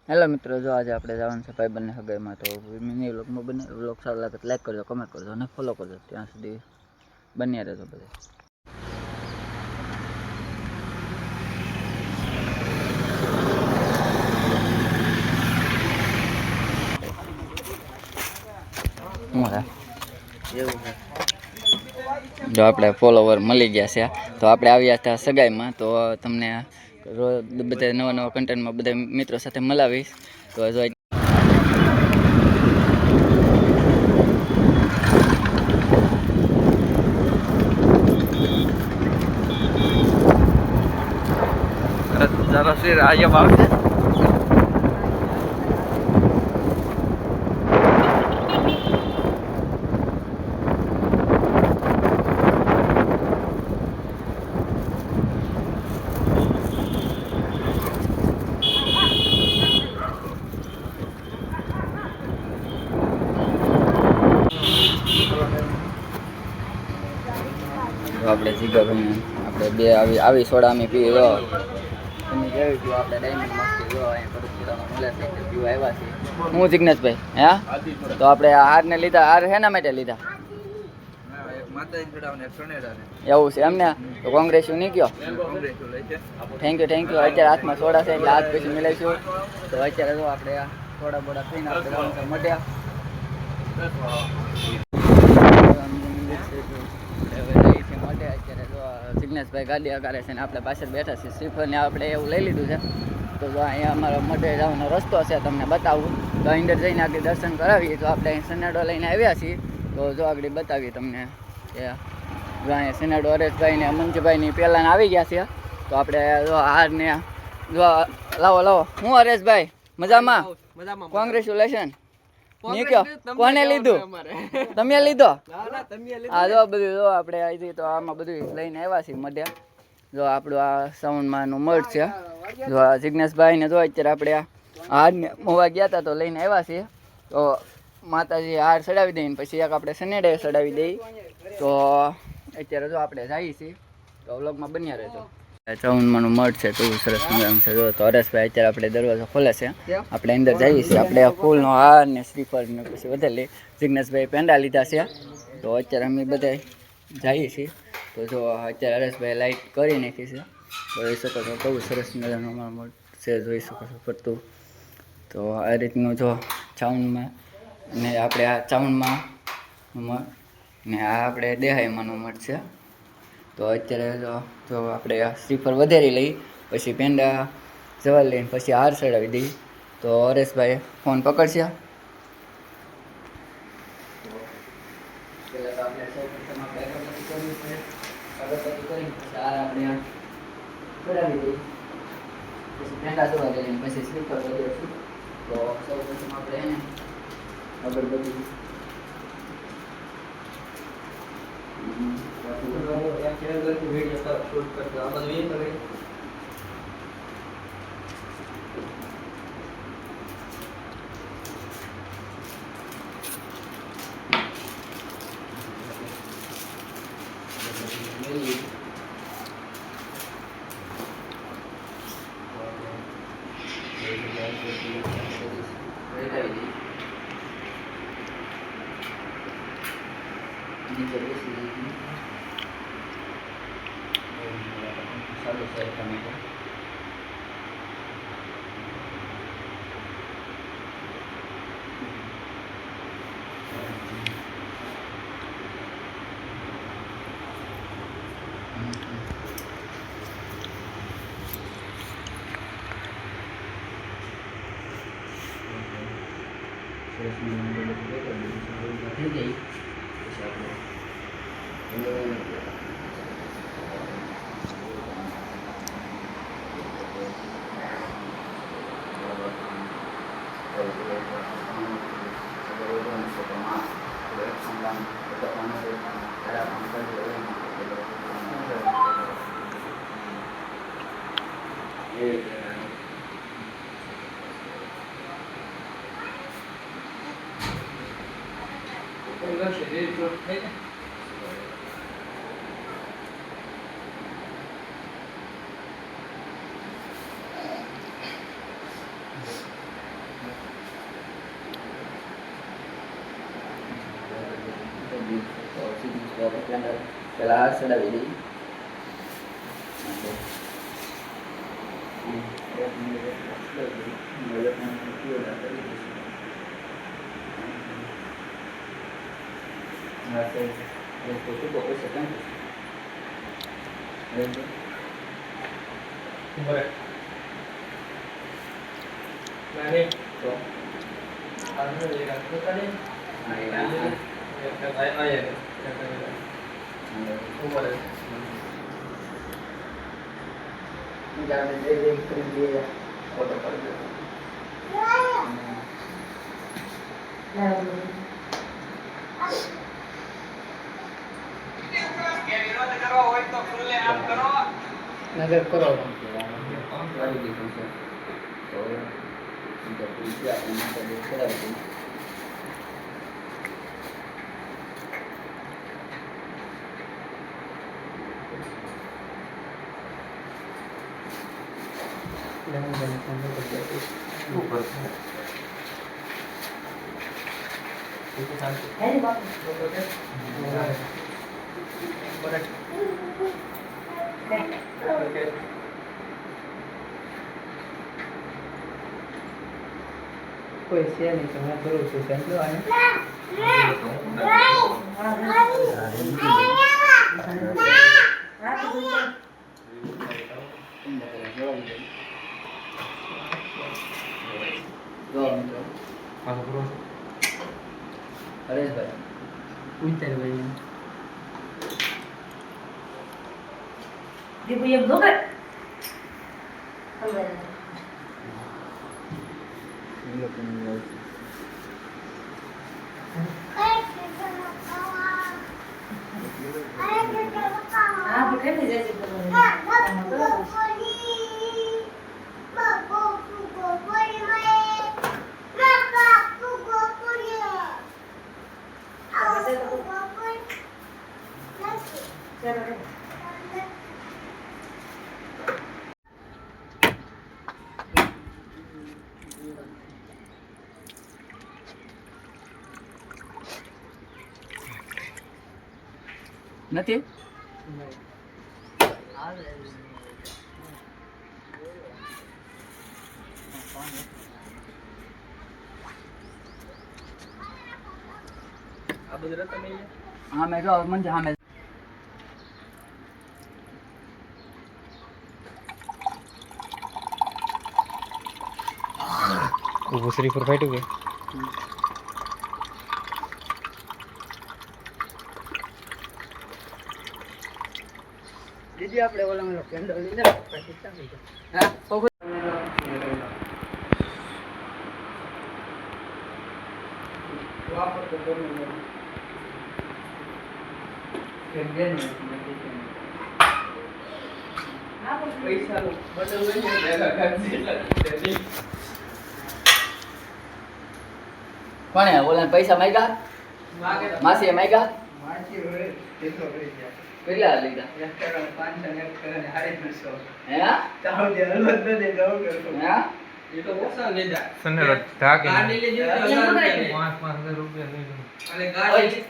Hello મિત્રો, જો આજે આપણે જવાનું છે ભાઈબંધને હગાઈમાં. તો મિની વ્લોગમાં બને વ્લોગ સારો લાગે તો લાઈક કરજો, કમેન્ટ કરજો અને ફોલો કરજો. ત્યાં સુધી બન્યા રહેજો બધે. જો આપણે ફોલોવર મળી ગયા છે, તો આપણે આવ્યા હતા સગાઈમાં. તો તમને રોજ બધા નવા નવા કન્ટેન્ટમાં બધા મિત્રો સાથે મળાવીશ. તો જો જરા આયબ આવશે. આપણે જીગાભાઈ આપણે બે આવી સોડા અમે પીવી. જો તમે જોયું જો આપણે ડાયમંડ મસ્તી જો અહીં પડોશીડામાં મળે છે પીવા આવ્યા છે. હું જિગ્નેશભાઈ હા. તો આપણે હારને લીધા. હાર શેના માટે લીધા? એવું છે એમને? તો કોંગ્રેસ નહીં કયો. Thank you. અત્યારે હાથમાં સોડા છે એટલે હાથ પછી મિલાઈશું. તો અત્યારે જો આપણે સોડા બોડા પીને આપણે મટ્યા. જિગ્નેશભાઈ ગાડી અગાડે છે ને આપણે પાછળ બેઠા છીએ. શ્રીફળને આપણે એવું લઈ લીધું છે. તો અહીંયા અમારો મઢે જવાનો રસ્તો છે, તમને બતાવું. તો અંદર જઈને આગળ દર્શન કરાવીએ. તો આપણે અહીં સનેડો લઈને આવ્યા છીએ. તો જો આગળ બતાવીએ તમને કે જો અહીંયા સનેડો હરેશભાઈને મંજુભાઈની પહેલાં આવી ગયા છે. તો આપણે જો હારને જો લાવો. હું હરેશભાઈ મજામાં? કોંગ્રેચ્યુલેશન. કોને લીધું? તમે લીધો? હા જો બધું જો આપણે આવી તો આમાં બધું લઈને આવ્યા છીએ મઢ્યા. જો આપણું આ સાઉન્ડમાંનું મઢ છે. જો આ જિગ્નેશભાઈ ને જો અત્યારે આપણે હારને મોવા ગયા હતા તો લઈને આવ્યા છીએ. તો માતાજી હાર ચડાવી દઈએ પછી એક આપણે સનેડે ચડાવી દઈએ. તો અત્યારે જો આપણે જઈએ છીએ. તો વ્લોગમાં બન્યા રહેજો. ચાઉનમાંનું મઠ છે, કેવું સરસ મજાનું છે. જો તો હરેશભાઈ અત્યારે આપણે દરવાજો ખોલે છે. આપણે અંદર જઈએ છીએ. આપણે ફૂલનો હાર ને શ્રીફળ ને પછી વધારે જિગ્નેશભાઈ પેંડા લીધા છે. તો અત્યારે અમે બધા જઈએ છીએ. તો જો અત્યારે હરેશભાઈ લાઈટ કરી નાખી છે. તો જોઈ શકો છો કેવું સરસ મજાનું અમારું મઠ છે, જોઈ શકો છો ફરતું. તો આ રીતનું જો ચાઉનમાં ને આપણે આ ચાઉનમાં મઠ ને આ આપણે દેહાઈમાંનો મઠ છે. તો અત્યારે જો આપણે શ્રીફળ વધારી લઈ પછી પેંડા જવા લઈને પછી હાર ચડાવી દઈ. તો હરેશભાઈ ફોન પકડશે. પછી પેંડા જવા લઈને પછી શ્રીફળ વધારીશું. તો સૌ પ્રથમ આપણે એને અગરબત્તી શૂટ કરતો આ બધું એ કરે. તો કેન્ડલ પેલા હાર ચડાવી દઈએ. એક મિનિટ ફોટો પડી નજર કરો વાળી દીધું છે તો બીજા પૂછ્યું આપણે માટે ચડાવી દઈએ. કોઈ છે નહીં તો હું કરું છું સમજો આને Hareshbhai ઉતારભાઈ Dia punya bloket. Ah, bukan dia jadi નથી આ બધું રકમ હા મેં જો મને હા મેં ભૂસરી પર ફાટ્યું કે દીદી આપણે ઓલા કેન્ડલ લીધા પછી ચાલી હા સૌ વાપરતો ગમે કે બેન પૈસા બધું લઈને ભેગા કરશે એટલે કોને ઓલા પૈસા માંગ્યા માગે માસીએ માંગ્યા માનસી હોય કેટલો કરી ગયા કેટલા લીધા એક કરોડ 500 એક કરોડ 350 હે તાવ દે હલવત ન દે જવું કરતો હે એ તો ઓછા લીધા સનેડો ઢાકે ગાડી લેજો તો 5,000 રૂપિયા લઈ લો અને ગાડી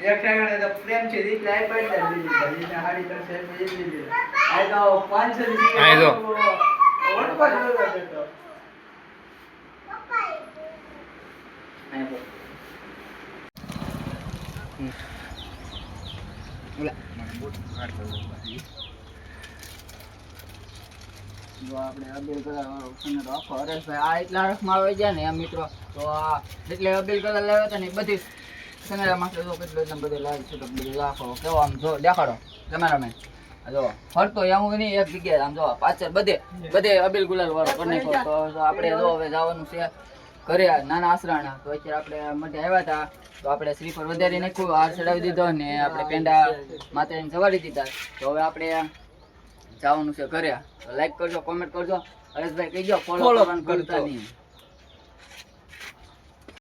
એક ઠેકાણે તો પ્રેમ છે રીત લાઈ પડી જાય બીજી ભાજીને હાડી તો છે બીજી લીધી આ તો 500 રૂપિયા આ જો. ઓટ પર જોયો તો અહીં બોલ. ઓલા જો આપણે અબીલ કલર વાળો સનેડો આખો હરેશભાઈ આ એટલા રસમાં આવી જાય ને એમ મિત્રો તો આ જેટલે અબીલ કલર લાવ્યો હતો ને એ બધી સનેડા માટે જો કેટલું એકદમ બધું લાવી છે તો બધું રાખો કેવો આમ જો દેખાડો કેમેરામેન જો ફરતો એવું નહીં એક જગ્યાએ આમ જો પાછળ બધે બધે અબીલ ગુલાલ વાળો કરી નાખ્યો તો આપણે જો હવે જવાનું છે ઘરે નાના આસરાણા તો અત્યારે આપણે મઢે આવ્યા હતા તો આપણે શ્રીફળ વધારી નાખ્યું હાર ચડાવી દીધો ને આપણે પેંડા માતાજીને સવારી દીધા તો હવે આપણે જવાનું છે ઘરે લાઈક કરજો કોમેન્ટ કરજો હરેશભાઈ કહીજો ફોલો કરવાનું કરતા નહીં